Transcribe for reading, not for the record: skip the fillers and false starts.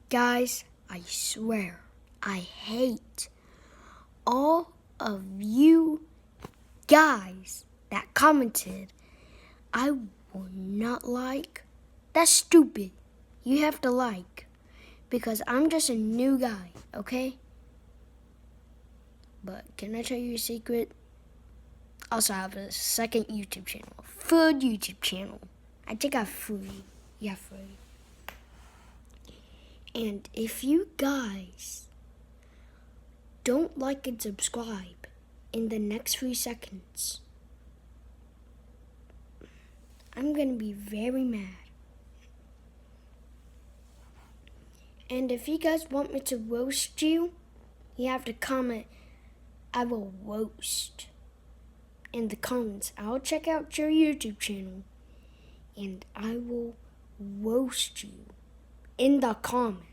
Guys, I swear, I hate all of you guys that commented. I will not like. That's stupid. You have to like. Because I'm just a new guy, okay? But can I tell you a secret? Also, I have a second YouTube channel. Food YouTube channel. I think I have free. Yeah, free. And if you guys don't like and subscribe in the next 3 seconds, I'm gonna be very mad. And if you guys want me to roast you, you have to comment, I will roast in the comments. I'll check out your YouTube channel and I will roast you in the comments.